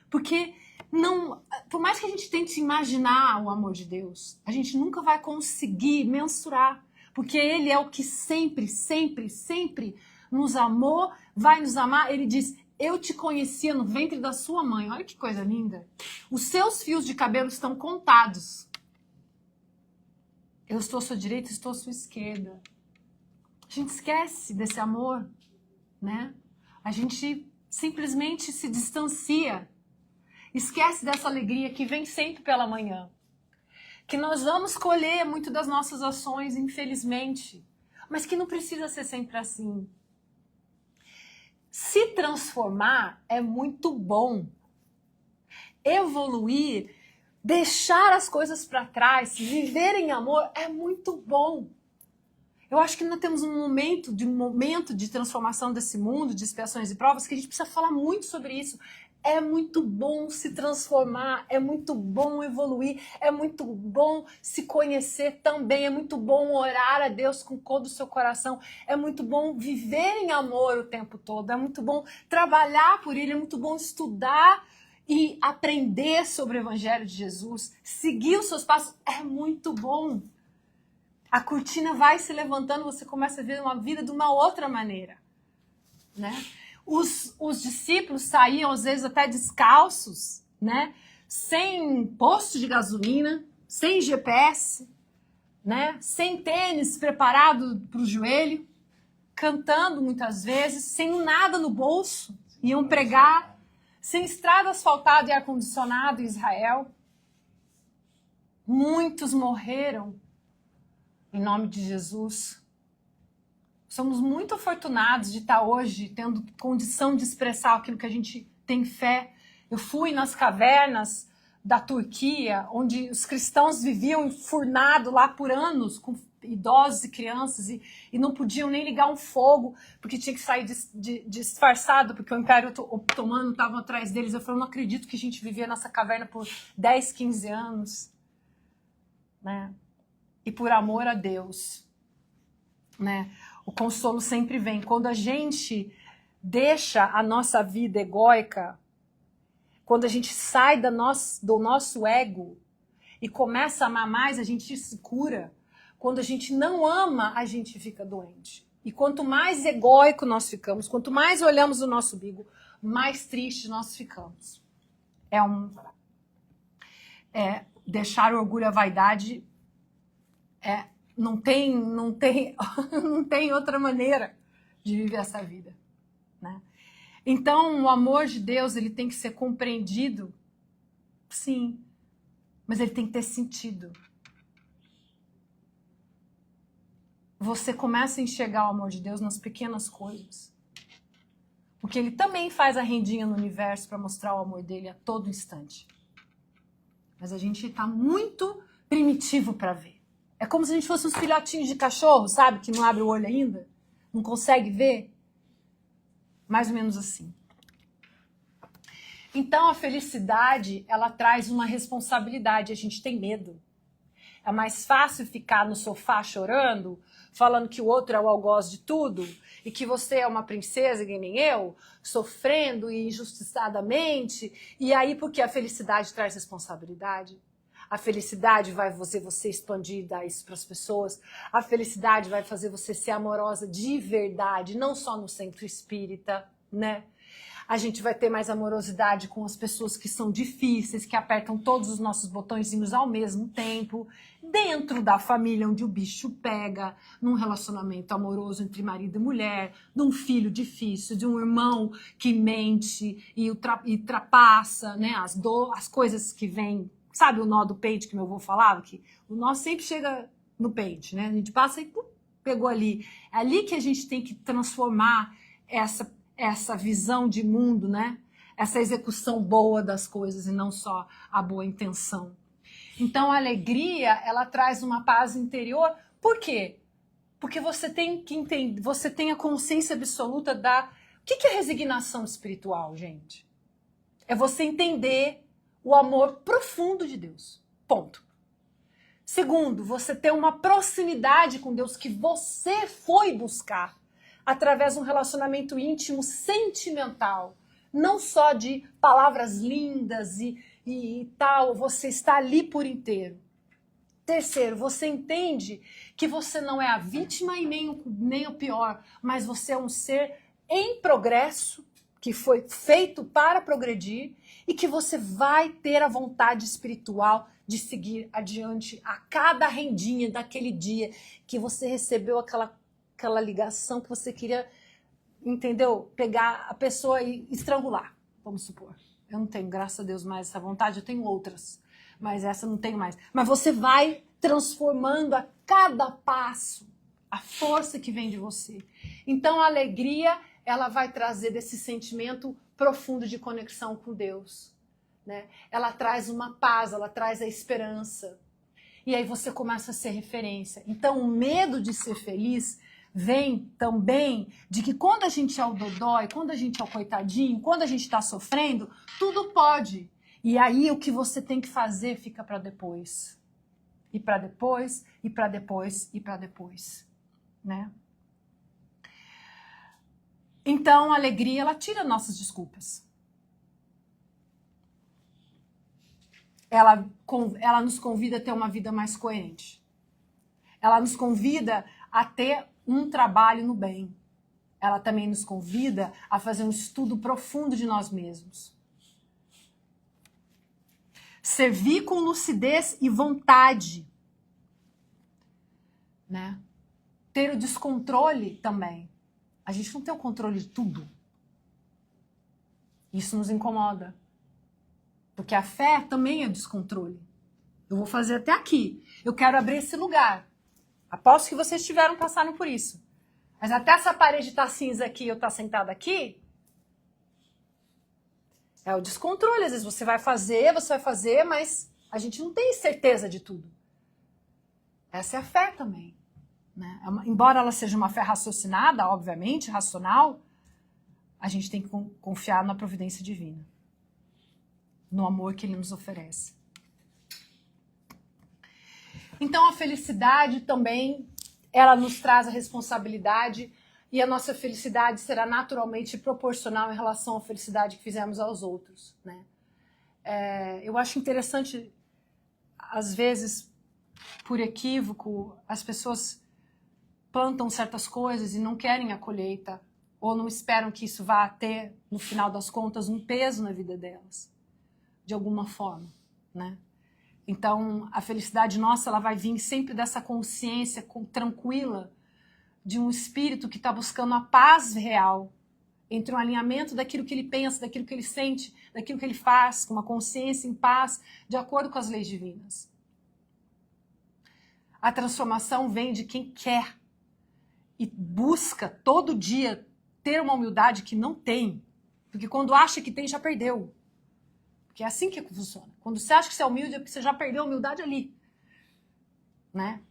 Porque não, por mais que a gente tente imaginar o amor de Deus, a gente nunca vai conseguir mensurar. Porque Ele é o que sempre, sempre, sempre nos amou, vai nos amar. Ele diz, eu te conhecia no ventre da sua mãe. Olha que coisa linda. Os seus fios de cabelo estão contados. Eu estou à sua direita, estou à sua esquerda. A gente esquece desse amor, né? A gente simplesmente se distancia. Esquece dessa alegria que vem sempre pela manhã. Que nós vamos colher muito das nossas ações, infelizmente. Mas que não precisa ser sempre assim. Se transformar é muito bom. Evoluir, deixar as coisas para trás, viver em amor é muito bom. Eu acho que nós temos um momento de transformação desse mundo, de expiações e provas, que a gente precisa falar muito sobre isso. É muito bom se transformar, é muito bom evoluir, é muito bom se conhecer também, é muito bom orar a Deus com todo o seu coração, é muito bom viver em amor o tempo todo, é muito bom trabalhar por Ele, é muito bom estudar e aprender sobre o Evangelho de Jesus, seguir os seus passos, é muito bom. A cortina vai se levantando, você começa a ver uma vida de uma outra maneira, né? Os discípulos saíam, às vezes, até descalços, né? Sem posto de gasolina, sem GPS, né? Sem tênis preparado para o joelho, cantando muitas vezes, sem nada no bolso, iam pregar, sem estrada asfaltada e ar-condicionado em Israel. Muitos morreram em nome de Jesus. Somos muito afortunados de estar hoje tendo condição de expressar aquilo que a gente tem fé. Eu fui nas cavernas da Turquia, onde os cristãos viviam enfurnados lá por anos, com idosos e crianças, e não podiam nem ligar um fogo, porque tinha que sair disfarçado, porque o Império Otomano estava atrás deles. Eu falei, não acredito que a gente vivia nessa caverna por 10, 15 anos. Né? E por amor a Deus, né? O consolo sempre vem. Quando a gente deixa a nossa vida egóica, quando a gente sai do nosso ego e começa a amar mais, a gente se cura. Quando a gente não ama, a gente fica doente. E quanto mais egóico nós ficamos, quanto mais olhamos o nosso umbigo, mais triste nós ficamos. Deixar o orgulho e a vaidade não tem outra maneira de viver essa vida, né? Então, o amor de Deus, ele tem que ser compreendido, sim, mas ele tem que ter sentido. Você começa a enxergar o amor de Deus nas pequenas coisas, porque ele também faz a rendinha no universo para mostrar o amor dele a todo instante. Mas a gente está muito primitivo para ver. É como se a gente fosse uns filhotinhos de cachorro, sabe? Que não abre o olho ainda, não consegue ver. Mais ou menos assim. Então, a felicidade, ela traz uma responsabilidade. A gente tem medo. É mais fácil ficar no sofá chorando, falando que o outro é o algoz de tudo, e que você é uma princesa, que nem eu, sofrendo e injustiçadamente. E aí, porque a felicidade traz responsabilidade. A felicidade vai fazer você expandir e dar isso para as pessoas. A felicidade vai fazer você ser amorosa de verdade, não só no centro espírita, né? A gente vai ter mais amorosidade com as pessoas que são difíceis, que apertam todos os nossos botõezinhos ao mesmo tempo, dentro da família onde o bicho pega, num relacionamento amoroso entre marido e mulher, de um filho difícil, de um irmão que mente e ultrapassa, né, as coisas que vêm. Sabe o nó do peito que meu avô falava? Que o nó sempre chega no peito, né? A gente passa e pegou ali. É ali que a gente tem que transformar essa visão de mundo, né? Essa execução boa das coisas e não só a boa intenção. Então, a alegria, ela traz uma paz interior. Por quê? Porque você tem que entender, você tem a consciência absoluta da... O que é resignação espiritual, gente? É você entender o amor profundo de Deus. Ponto. Segundo, você ter uma proximidade com Deus que você foi buscar através de um relacionamento íntimo, sentimental. Não só de palavras lindas e tal, você está ali por inteiro. Terceiro, você entende que você não é a vítima e nem o pior, mas você é um ser em progresso, que foi feito para progredir e que você vai ter a vontade espiritual de seguir adiante a cada rendinha daquele dia que você recebeu aquela ligação que você queria entendeu? Pegar a pessoa e estrangular, vamos supor. Eu não tenho, graças a Deus, mais essa vontade, eu tenho outras, mas essa eu não tenho mais. Mas você vai transformando a cada passo a força que vem de você. Então a alegria, ela vai trazer desse sentimento profundo de conexão com Deus, né? Ela traz uma paz, ela traz a esperança. E aí você começa a ser referência. Então o medo de ser feliz vem também de que quando a gente é o dodói, quando a gente é o coitadinho, quando a gente está sofrendo, tudo pode. E aí o que você tem que fazer fica para depois. E para depois, e para depois, e para depois. Né? Então a alegria, ela tira nossas desculpas. Ela nos convida a ter uma vida mais coerente. Ela nos convida a ter um trabalho no bem. Ela também nos convida a fazer um estudo profundo de nós mesmos. Servir com lucidez e vontade. Né? Ter o descontrole também. A gente não tem o controle de tudo. Isso nos incomoda. Porque a fé também é descontrole. Eu vou fazer até aqui. Eu quero abrir esse lugar. Aposto que vocês passaram por isso. Mas até essa parede estar cinza aqui e eu estar sentada aqui, é o descontrole. Às vezes você vai fazer, mas a gente não tem certeza de tudo. Essa é a fé também. Né? Embora ela seja uma fé raciocinada, obviamente, racional, a gente tem que confiar na providência divina. No amor que ele nos oferece. Então a felicidade também, ela nos traz a responsabilidade e a nossa felicidade será naturalmente proporcional em relação à felicidade que fizemos aos outros. Né? Eu acho interessante, às vezes, por equívoco, as pessoas plantam certas coisas e não querem a colheita ou não esperam que isso vá ter, no final das contas, um peso na vida delas, de alguma forma, né? Então, a felicidade nossa, ela vai vir sempre dessa consciência tranquila de um espírito que está buscando a paz real entre um alinhamento daquilo que ele pensa, daquilo que ele sente, daquilo que ele faz, com uma consciência em paz, de acordo com as leis divinas. A transformação vem de quem quer e busca todo dia ter uma humildade que não tem, porque quando acha que tem, já perdeu. Porque é assim que funciona. Quando você acha que você é humilde, é porque você já perdeu a humildade ali. Né?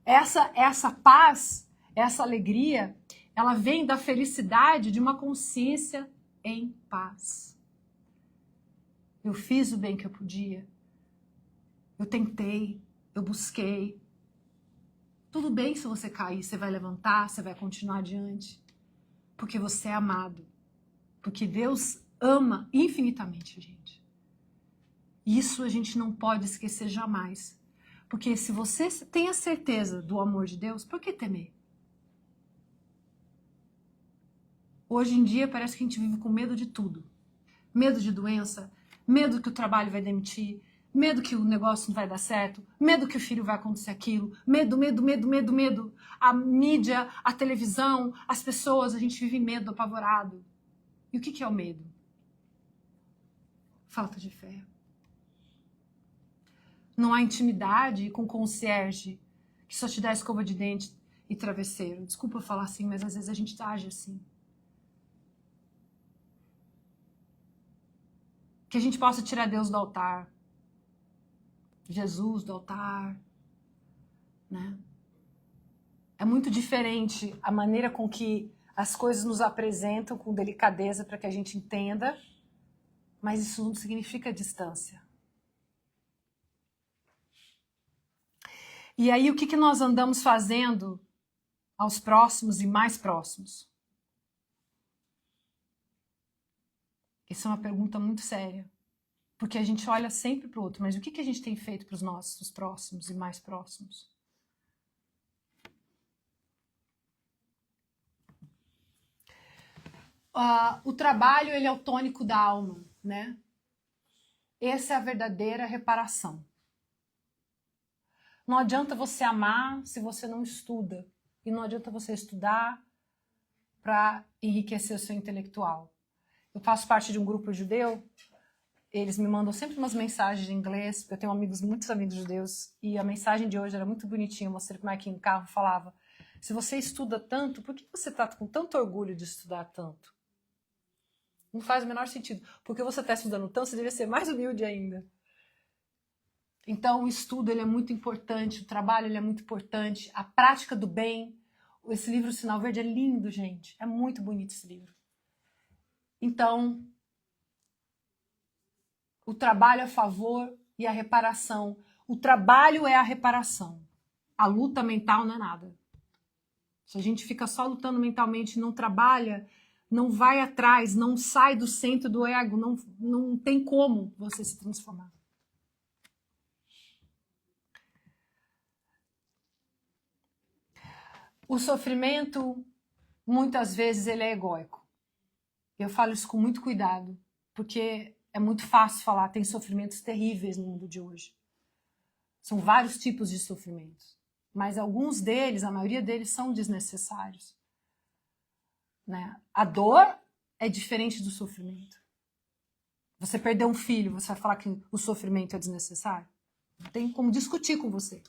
Essa paz, essa alegria, ela vem da felicidade de uma consciência em paz. Eu fiz o bem que eu podia. Eu tentei, eu busquei. Tudo bem se você cair, você vai levantar, você vai continuar adiante. Porque você é amado. Porque Deus ama infinitamente, gente. Isso a gente não pode esquecer jamais. Porque se você tem a certeza do amor de Deus, por que temer? Hoje em dia parece que a gente vive com medo de tudo. Medo de doença, medo que o trabalho vai demitir, medo que o negócio não vai dar certo, medo que o filho vai acontecer aquilo, medo. A mídia, a televisão, as pessoas, a gente vive medo, apavorado. E o que é o medo? Falta de fé. Não há intimidade com concierge que só te dá escova de dente e travesseiro. Desculpa falar assim, mas às vezes a gente age assim. Que a gente possa tirar Deus do altar. Jesus do altar. Né? É muito diferente a maneira com que as coisas nos apresentam com delicadeza para que a gente entenda, mas isso não significa distância. E aí, o que nós andamos fazendo aos próximos e mais próximos? Essa é uma pergunta muito séria. Porque a gente olha sempre para o outro, mas o que a gente tem feito para os nossos próximos e mais próximos? O trabalho, ele é o tônico da alma, né? Essa é a verdadeira reparação. Não adianta você amar se você não estuda. E não adianta você estudar para enriquecer o seu intelectual. Eu faço parte de um grupo judeu, eles me mandam sempre umas mensagens em inglês, porque eu tenho muitos amigos judeus, e a mensagem de hoje era muito bonitinha, eu mostrei para o Marquinhos no carro, falava: se você estuda tanto, por que você está com tanto orgulho de estudar tanto? Não faz o menor sentido. Porque você está estudando tanto, você deveria ser mais humilde ainda. Então, o estudo ele é muito importante, o trabalho ele é muito importante, a prática do bem. Esse livro, Sinal Verde, é lindo, gente. É muito bonito esse livro. Então, o trabalho a favor e a reparação. O trabalho é a reparação. A luta mental não é nada. Se a gente fica só lutando mentalmente e não trabalha, não vai atrás, não sai do centro do ego, não tem como você se transformar. O sofrimento, muitas vezes, ele é egóico. Eu falo isso com muito cuidado, porque é muito fácil falar, tem sofrimentos terríveis no mundo de hoje. São vários tipos de sofrimentos, mas alguns deles, a maioria deles, são desnecessários. Né? A dor é diferente do sofrimento. Você perdeu um filho, você vai falar que o sofrimento é desnecessário? Não tem como discutir com você.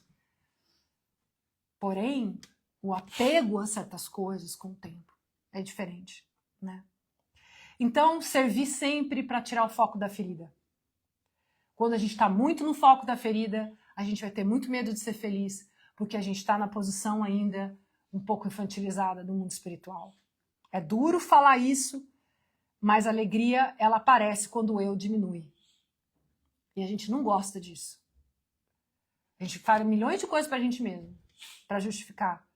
Porém, o apego a certas coisas com o tempo é diferente, né? Então, servir sempre para tirar o foco da ferida. Quando a gente está muito no foco da ferida, a gente vai ter muito medo de ser feliz, porque a gente está na posição ainda um pouco infantilizada do mundo espiritual. É duro falar isso, mas a alegria, ela aparece quando o eu diminui. E a gente não gosta disso. A gente faz milhões de coisas para a gente mesmo, para justificar.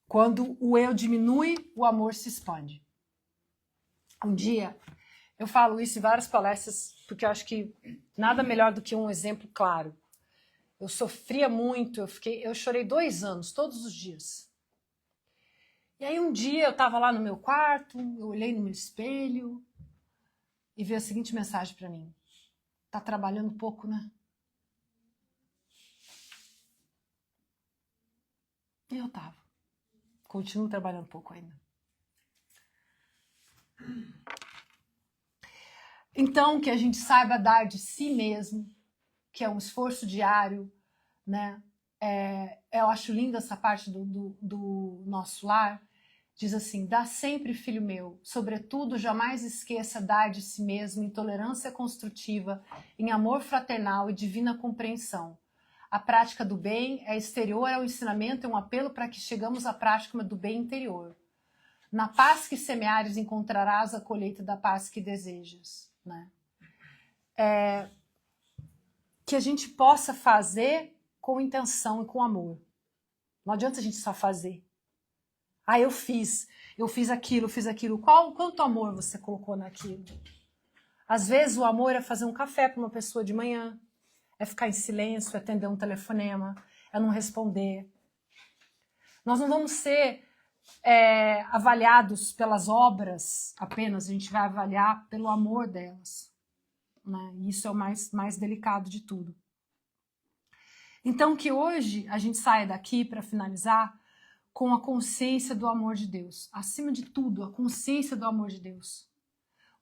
Quando o eu diminui, o amor se expande. Um dia, eu falo isso em várias palestras, porque eu acho que nada melhor do que um exemplo claro. Eu sofria muito, eu chorei 2 anos, todos os dias. E aí um dia eu estava lá no meu quarto, eu olhei no meu espelho e vi a seguinte mensagem para mim: tá trabalhando pouco, né? E eu tava. Continuo trabalhando pouco ainda. Então, que a gente saiba dar de si mesmo, que é um esforço diário, né? Eu acho linda essa parte do nosso lar. Diz assim: dá sempre, filho meu, sobretudo jamais esqueça dar de si mesmo em tolerância construtiva, em amor fraternal e divina compreensão. A prática do bem é exterior ao ensinamento e um apelo para que chegamos à prática do bem interior. Na paz que semeares encontrarás a colheita da paz que desejas. Né? Que a gente possa fazer com intenção e com amor. Não adianta a gente só fazer. Ah, eu fiz aquilo, fiz aquilo. Quanto amor você colocou naquilo? Às vezes o amor é fazer um café para uma pessoa de manhã, é ficar em silêncio, é atender um telefonema, é não responder. Nós não vamos ser avaliados pelas obras apenas, a gente vai avaliar pelo amor delas. Né? E isso é o mais delicado de tudo. Então que hoje a gente saia daqui, para finalizar, com a consciência do amor de Deus. Acima de tudo, a consciência do amor de Deus.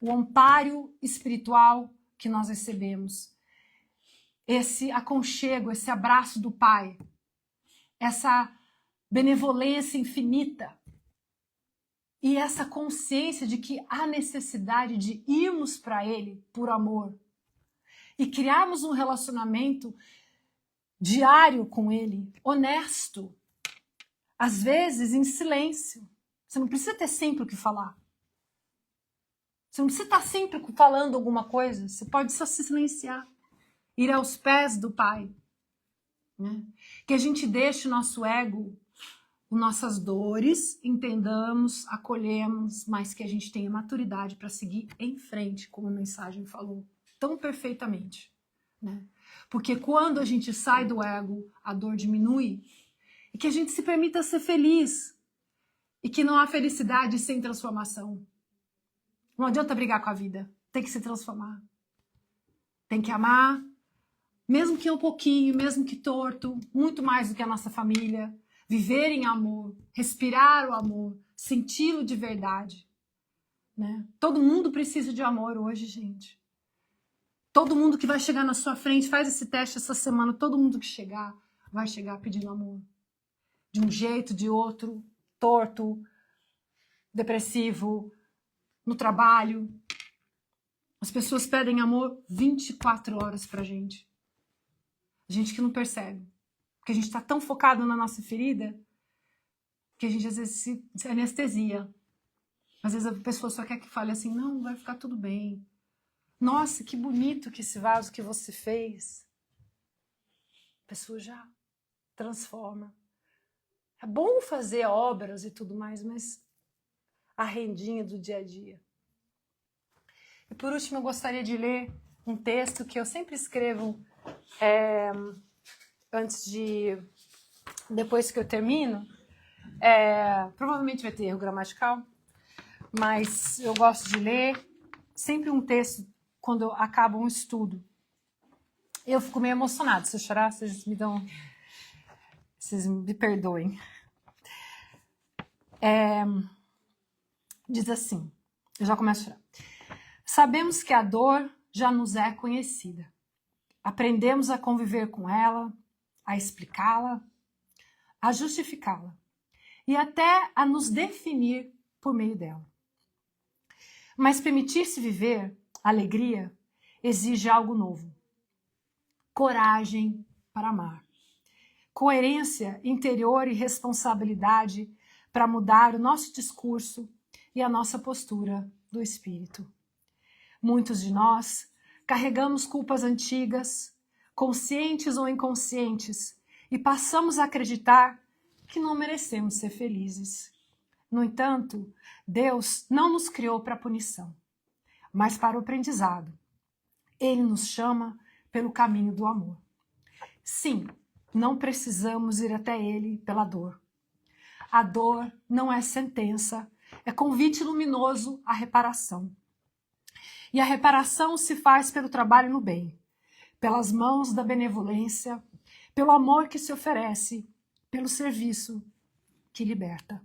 O amparo espiritual que nós recebemos. Esse aconchego, esse abraço do Pai. Essa benevolência infinita. E essa consciência de que há necessidade de irmos para Ele por amor. E criarmos um relacionamento diário com Ele, honesto. Às vezes, em silêncio. Você não precisa ter sempre o que falar. Você não precisa estar sempre falando alguma coisa. Você pode só se silenciar. Ir aos pés do Pai. Né? Que a gente deixe o nosso ego, nossas dores, entendamos, acolhemos, mas que a gente tenha maturidade para seguir em frente, como a mensagem falou tão perfeitamente. Né? Porque quando a gente sai do ego, a dor diminui. E que a gente se permita ser feliz. E que não há felicidade sem transformação. Não adianta brigar com a vida. Tem que se transformar. Tem que amar, mesmo que um pouquinho, mesmo que torto, muito mais do que a nossa família. viver em amor, respirar o amor, senti-lo de verdade, né? Todo mundo precisa de amor hoje, gente. Todo mundo que vai chegar na sua frente, faz esse teste essa semana, todo mundo que chegar, vai chegar pedindo amor. De um jeito, de outro, torto, depressivo, no trabalho. As pessoas pedem amor 24 horas pra gente. A gente que não percebe. Porque a gente tá tão focado na nossa ferida que a gente às vezes se anestesia. Às vezes a pessoa só quer que fale assim, não, vai ficar tudo bem. Nossa, que bonito que esse vaso que você fez. A pessoa já transforma. É bom fazer obras e tudo mais, mas a rendinha do dia a dia. E por último, eu gostaria de ler um texto que eu sempre escrevo depois que eu termino. Provavelmente vai ter erro gramatical, mas eu gosto de ler sempre um texto quando acaba um estudo. Eu fico meio emocionada. Se eu chorar, vocês me perdoem. Diz assim, eu já começo a chorar. Sabemos que a dor já nos é conhecida. Aprendemos a conviver com ela, a explicá-la, a justificá-la e até a nos definir por meio dela. Mas permitir-se viver alegria exige algo novo. Coragem para amar. Coerência interior e responsabilidade para mudar o nosso discurso e a nossa postura do espírito. Muitos de nós carregamos culpas antigas, conscientes ou inconscientes, e passamos a acreditar que não merecemos ser felizes. No entanto, Deus não nos criou para punição, mas para o aprendizado. Ele nos chama pelo caminho do amor. Sim, não precisamos ir até Ele pela dor. A dor não é sentença, é convite luminoso à reparação. E a reparação se faz pelo trabalho no bem, pelas mãos da benevolência, pelo amor que se oferece, pelo serviço que liberta,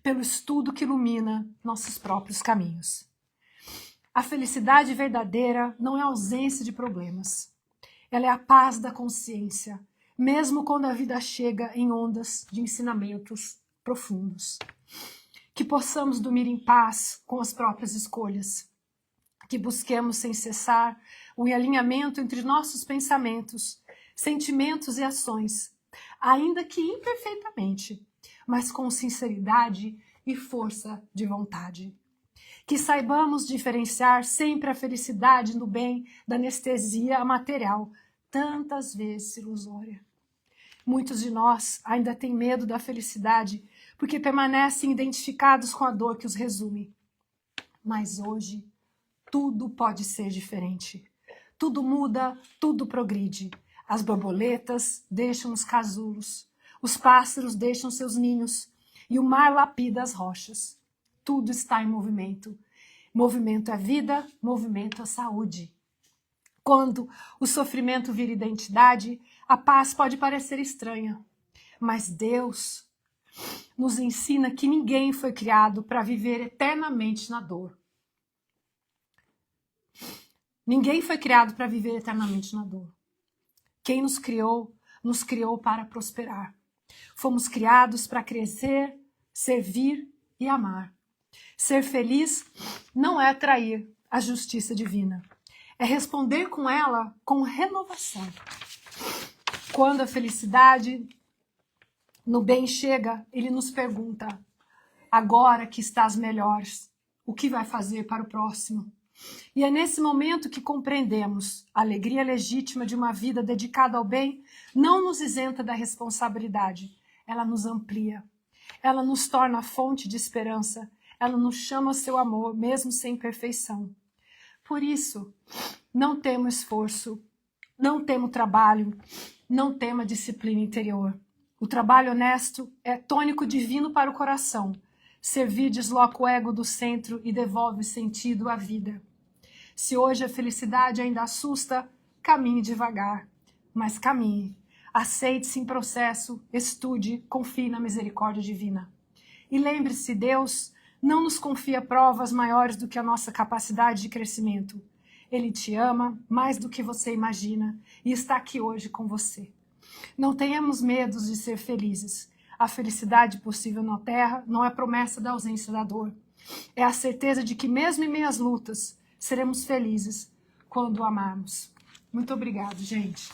pelo estudo que ilumina nossos próprios caminhos. A felicidade verdadeira não é a ausência de problemas. Ela é a paz da consciência, mesmo quando a vida chega em ondas de ensinamentos profundos. Que possamos dormir em paz com as próprias escolhas. Que busquemos sem cessar o alinhamento entre nossos pensamentos, sentimentos e ações, ainda que imperfeitamente, mas com sinceridade e força de vontade. Que saibamos diferenciar sempre a felicidade no bem da anestesia material, tantas vezes ilusória. Muitos de nós ainda têm medo da felicidade porque permanecem identificados com a dor que os resume. Mas hoje, tudo pode ser diferente. Tudo muda, tudo progride. As borboletas deixam os casulos, os pássaros deixam seus ninhos e o mar lapida as rochas. Tudo está em movimento. Movimento é vida, movimento é saúde. Quando o sofrimento vira identidade, a paz pode parecer estranha. Mas Deus nos ensina que ninguém foi criado para viver eternamente na dor. Ninguém foi criado para viver eternamente na dor. Quem nos criou para prosperar. Fomos criados para crescer, servir e amar. Ser feliz não é atrair a justiça divina. É responder com ela com renovação. Quando a felicidade no bem chega, ele nos pergunta, agora que estás melhores, o que vai fazer para o próximo? E é nesse momento que compreendemos a alegria legítima de uma vida dedicada ao bem não nos isenta da responsabilidade, ela nos amplia, ela nos torna fonte de esperança, ela nos chama ao seu amor, mesmo sem perfeição. Por isso, não temos esforço, não temos trabalho, não temos disciplina interior. O trabalho honesto é tônico divino para o coração. Servir desloca o ego do centro e devolve sentido à vida. Se hoje a felicidade ainda assusta, caminhe devagar, mas caminhe. Aceite-se em processo, estude, confie na misericórdia divina. E lembre-se, Deus não nos confia provas maiores do que a nossa capacidade de crescimento. Ele te ama mais do que você imagina e está aqui hoje com você. Não tenhamos medo de ser felizes. A felicidade possível na Terra não é promessa da ausência da dor. É a certeza de que mesmo em meio às lutas, seremos felizes quando o amarmos. Muito obrigado, gente.